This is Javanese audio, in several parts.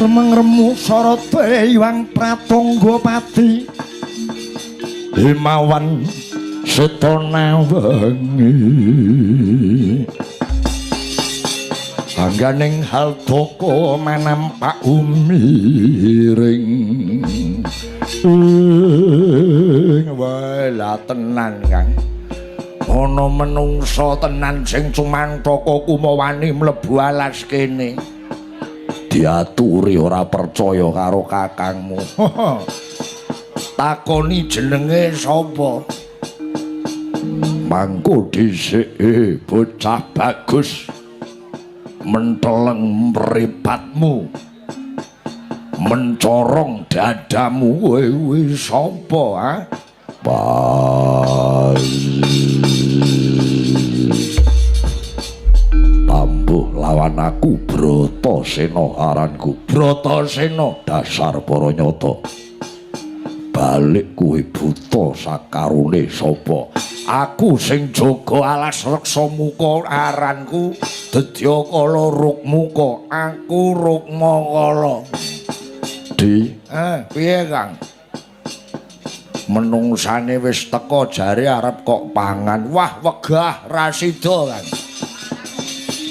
remeng-remuk sarata Hyang Pratonggapati Himawan setana wengi angganing haldaka manampak umiring wae la tenan Kang ana menungsa tenan sing Cumantaka Kumawani mlebu alas kene diaturi ora percaya karo kakangmu takoni jenenge sapa mangko dhisik bocah bagus menteleng mripatmu mencorong dadamu kowe sapa ha tambuh lawan aku Bratasena aranku Bratasena dasar para nyata balik kowe buta sakarone sapa aku sing jaga alas reksa muka aranku Dedyakala Rukmuka aku Rukmakala di piye Kang menungsane wis teka jare arep kok pangan wah wegah ra sida Kang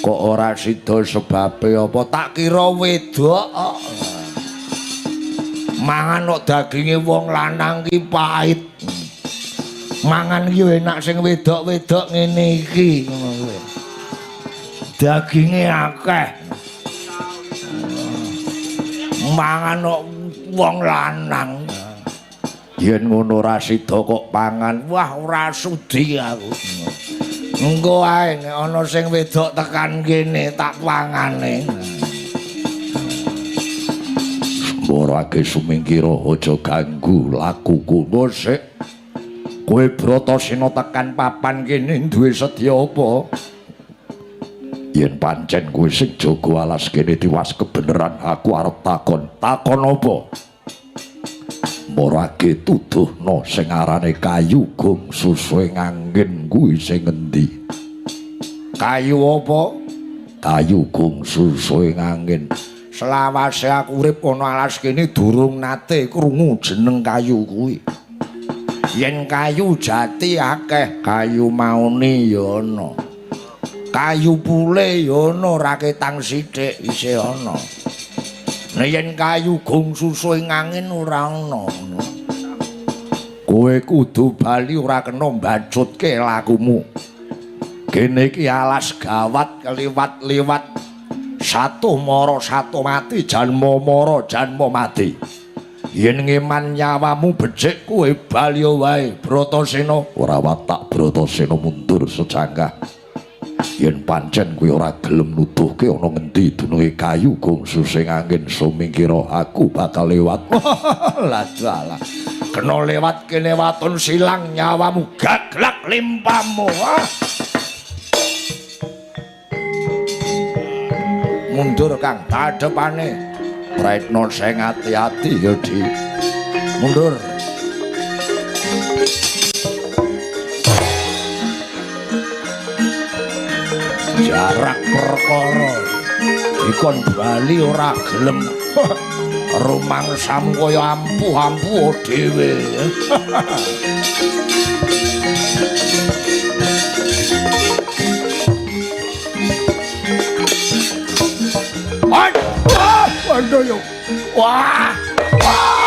kok ora sida sebabe apa tak kira wedok mangan kok daginge wong lanang ki pahit mangan ki enak sing wedok-wedok ngene iki ngono kuwi daginge akeh mangan kok wong lanang yen ngono ra sida kok pangan wah ora sudi aku engko ae nek ana sing wedok tekan kene tak pangane Semborake sumingkira aja ganggu lakuku sik kowe Bratasena tekan papan kene duwe sedya apa yen pancen kowe sing jaga alas kene tiwas kebeneran aku arep takon apa Morake tuduhno sing arane kayu gong susuhe nganggen kuwi sing endi kayu apa kayu gong susuhe nganggen selawase aku urip ana alas kene durung nate krungu jeneng kayu kuwi yen kayu jati akeh kayu mauni ya ana kayu pule ya ana raketang sithik isih ana nek yen kayu gong susuhe ngangin ora ana kowe kudu bali ora kena mbacutke lakumu kene iki alas gawat keliwat-liwat satu mara satu mati janma mara janma mati yen ngeman nyawamu becik kowe bali wae Bratasena ora watak Bratasena mundur sejanggah yen pancen kowe ora gelem nuduhke ana ngendi dununge kayu gong susing angin sumingkira aku bakal lewat lah dalah kena lewat kene waton silang nyawamu gaglak limpamu mundur Kang kadepane praitna sing ati-ati ya Di mundur jarak perkara dikon bali ora gelem rumangsamu kaya ampuh-ampuh dhewe aduh yo wah wah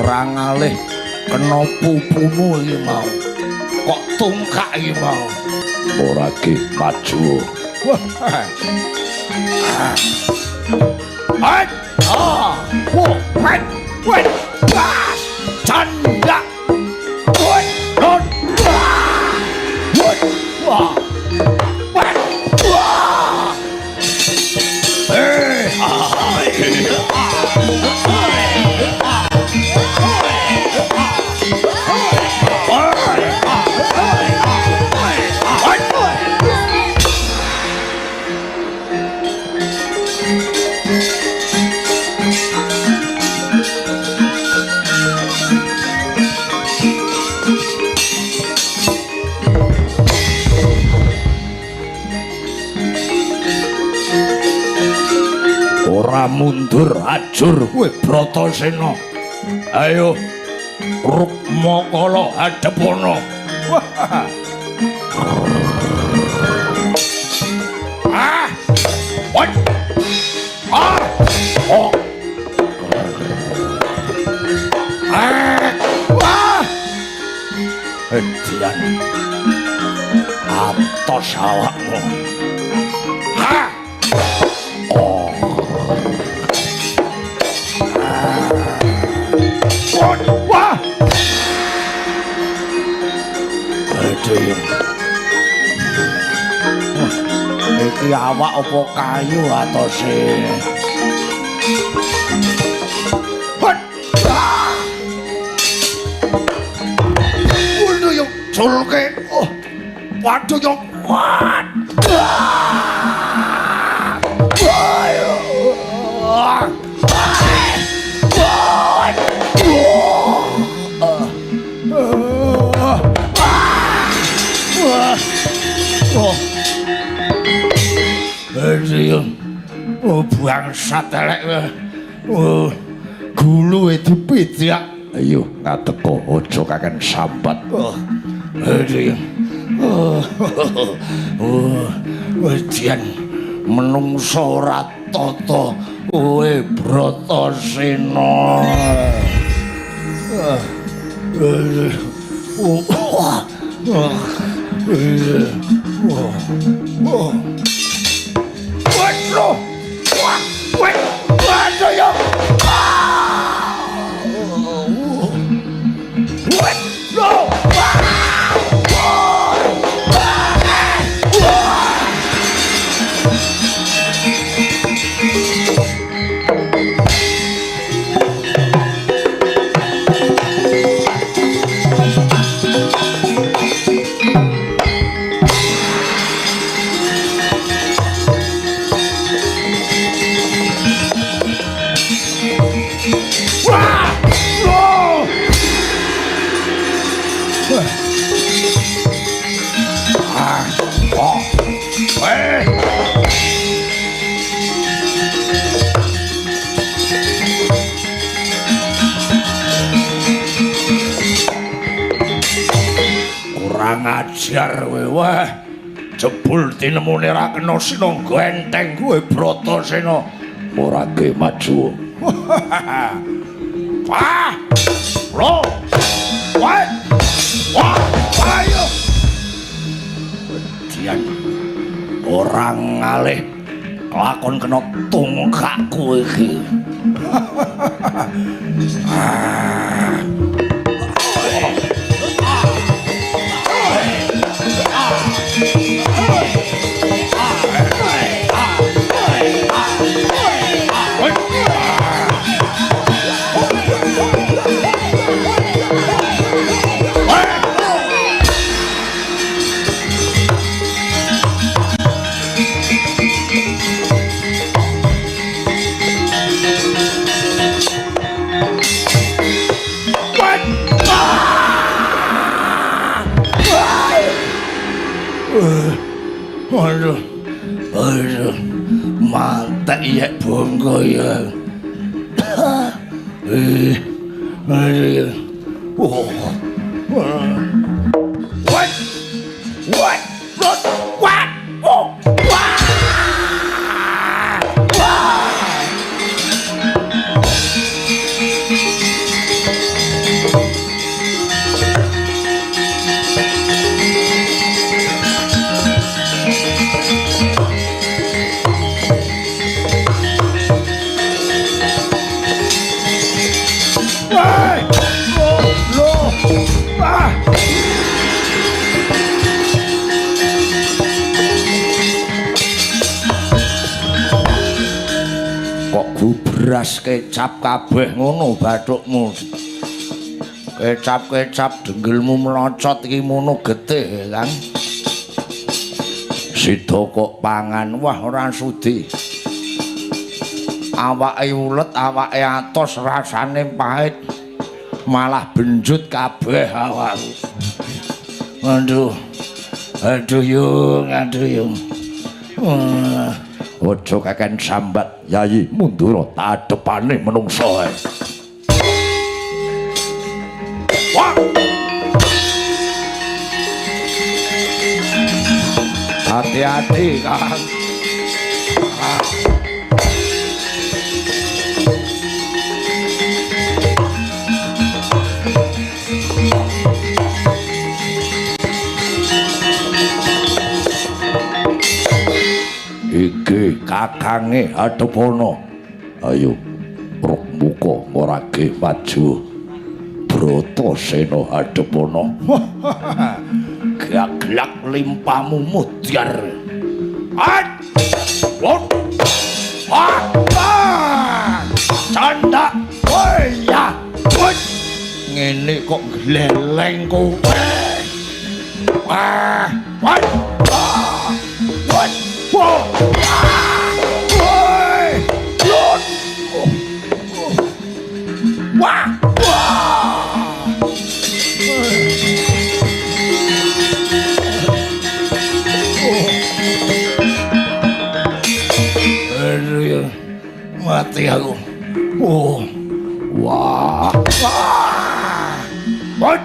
ora ngalih kena pupumu iki mau. Kok tungkak iki mau. Ora ge maju. Wah. Wah. Canda. Wah. Wah. Ora mundur ajur kowe Bratasena. Ayo Rukmakala hadepana. Ah! What? Ah! Oh! Ah! Wah! Hedian atos awakmu. Ah! Oh! Wah! Aduh. Iki awak apa kayu atose? Hot! Waduh yo culke. Oh. Waduh yo. What? Ayo. Oh, bangsat elek. Oh, guluwe dipidak. Ayo ngateko aja kaken sambat. Wedian menungso ora tata kowe Bratasena. Ngajar kowe wah jebul tinemune ra kena sinangga enteng kowe Bratasena ora ge maju. Wah! Lo! What? Wah! Ayo! Dian ora ngalih lakon kena tungkakku iki. Aduh, mantek ya bongko ya. Aduh, what? What? What? Oh, what? kudu beras kecap kabeh ngono bathukmu. Kecap denggelmu melocot iki mono getih kan. Sida kok pangan wah ora sudi. Awake ulet, awake atos, rasane pahit. Malah benjut kabeh awakku. Aduh yung. Ojo keken sambat, Yayi mundur tadepane menungso ae. Wah! Hati-hati, Kang. Iki kakange Adepono. Ayo, ruk muka morake maju. Bratasena Adepono. Gaglak limpamu mudhar. Canda waya. Ngene kok gleleng kowe. Mati aku. Wah. What?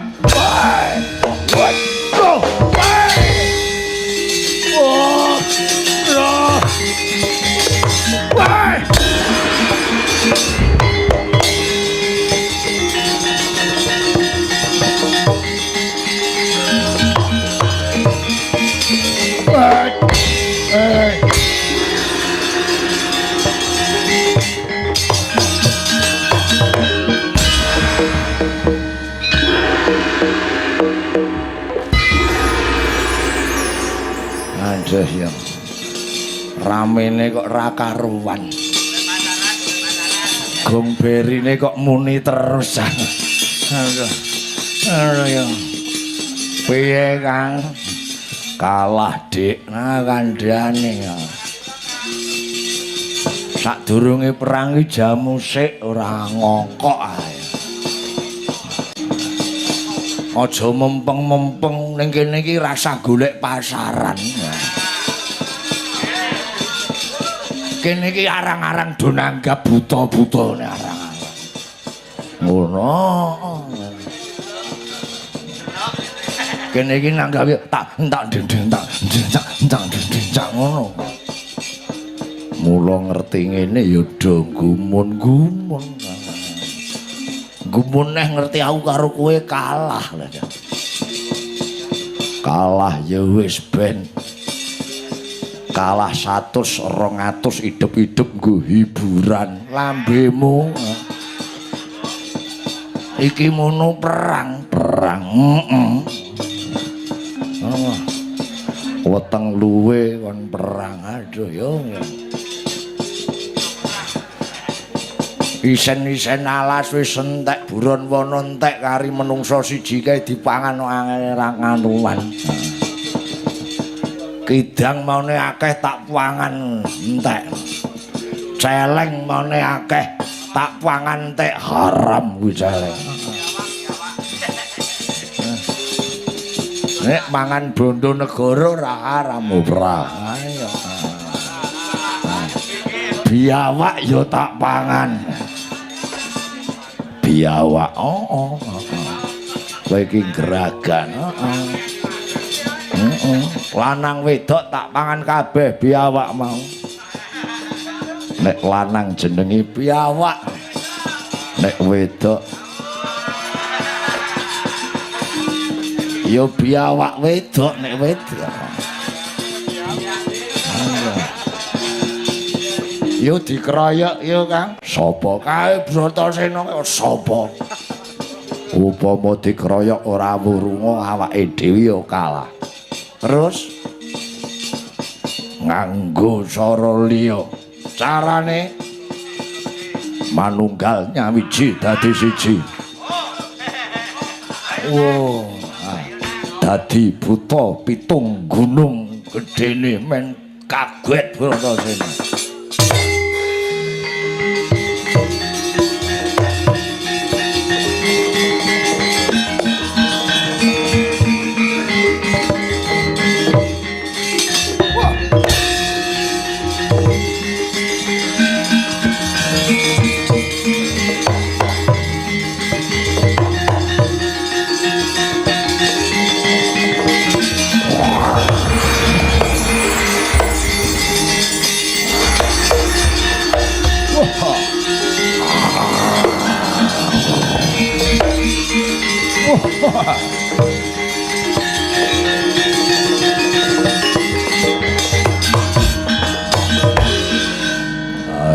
Aduh ya, ramene kok ra karuan. Gong berine kok muni terus. Aduh ya. Piye Kang? Kalah Dik, nah kandhane ya. Sadurunge perang iki jamu sik ora ngokok ae. Aja mempeng-mempeng ning kene iki rasa golek pasaran. Kene iki arang-arang do nanggap buta-butane arang-arang. Ngono. Kene iki nanggap tak ngono. Mula ngerti ngene ya do gumun-gumun. Gumun neh ngerti aku karo kowe kalah lho. Kalah ya wis ben. Kalah 100 200 idep-idep nggo hiburan lambemu. Iki mono perang. Weteng luwe kon perang aduh yo. Isen-isen alas wis entek buron wono entek kari menungso siji kae dipangan ra nganuan. Kidang maune akeh tak pangan entek. Celeng maune akeh tak pangan entek haram kuwi celeng. Nek mangan bondo negara ora haram ora. Ayo. Biawak yo tak pangan. Biawak. Kowe iki geragan. Lanang wedok tak pangan kabeh biawak mau. Nek lanang jenenge biawak. Nek wedok yo biawak wedok nek wedok. Yo dikeroyok yo Kang. Sapa kae Bratasena sapa? Upama dikeroyok ora wurunga awake dhewe yo kalah. Terus nganggo cara liya. Carane manunggal nyawiji dadi siji. Oh, dadi buta pitung gunung gedene men kaget Bratasena.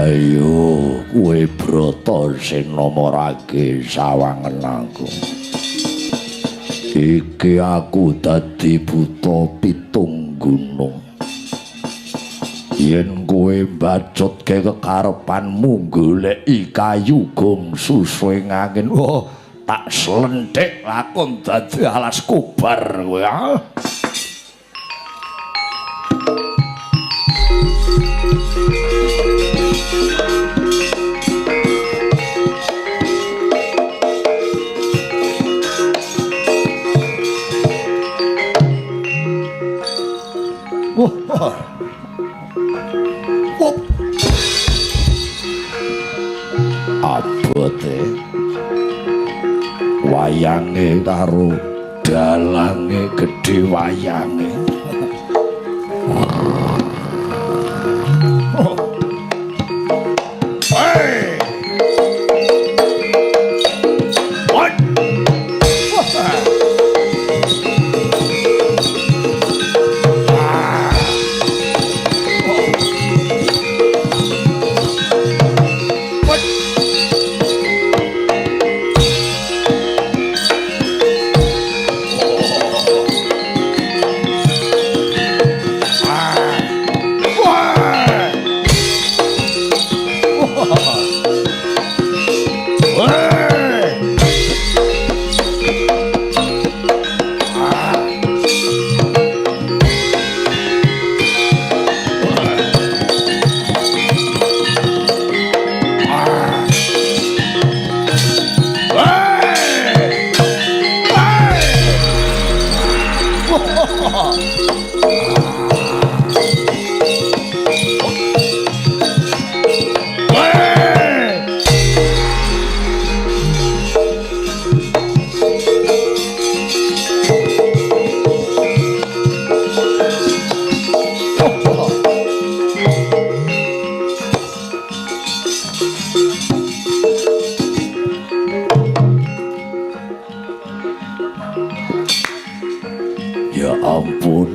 Ayo kowe Bratasena marake sawangen aku. Iki aku dadi buta pitung gunung. Yen kowe mbacutke kekarepanmu goleki kayu gong susuing angin, oh tak slenthik lakon dadi alas kubar kowe. Abote wayange karo dalange gedhe wayange. Hey! What? Ya ampun,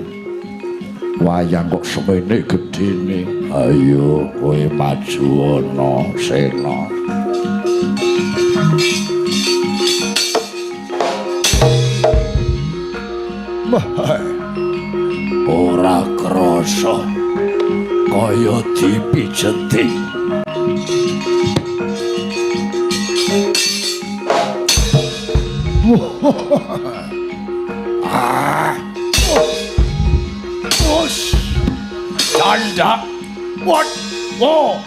wayang kok semene gedene. Ayo kowe maju ana Sena. Ora krasa kaya dipijeti. Tanda, what? Whoa!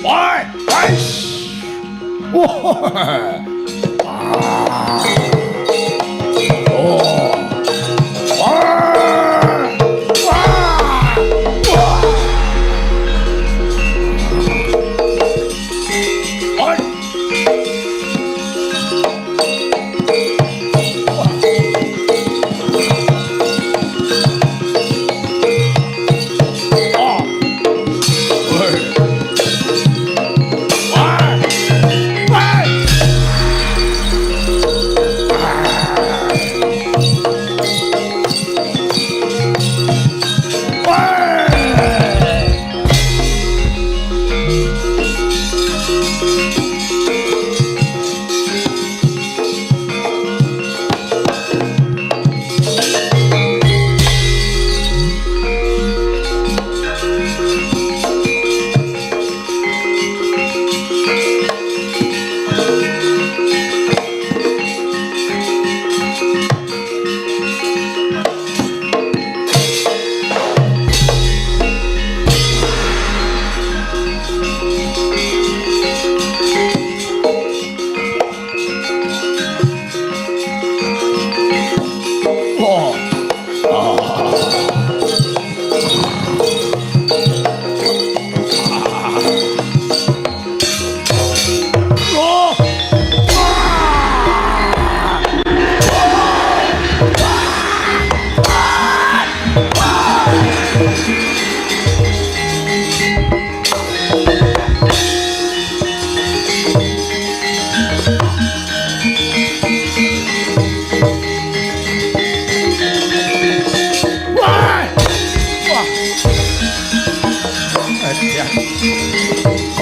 Why? Ice! Whoa!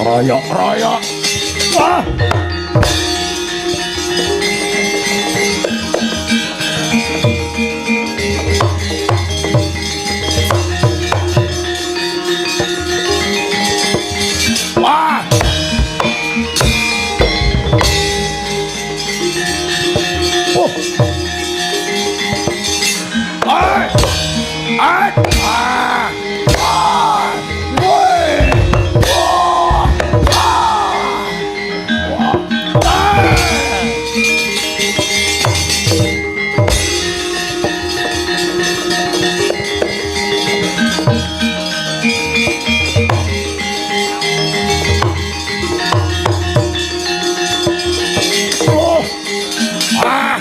royok-royok. Wah. Wah. Oh. Ai. Ai. Ah. Ah. Woi. Wah. Ah. Wah. Ah. Oh. Ah.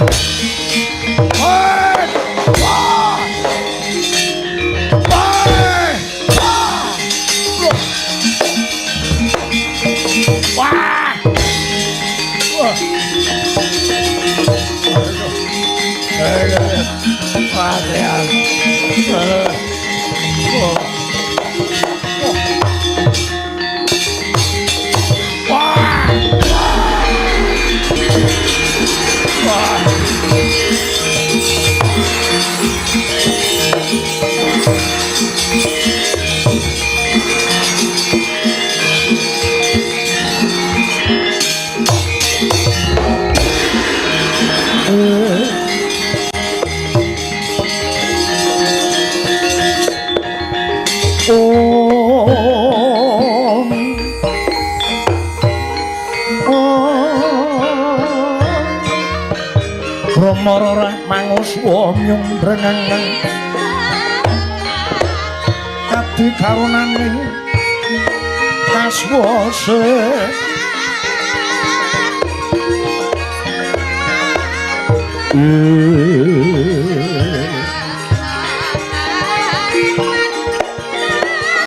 Woi. Wah. Woi. Ah. Wah. Wah. Wah, Trian. Wah. Wah. Om Rama manguswa nyumbrengang kadi karunaning kaswase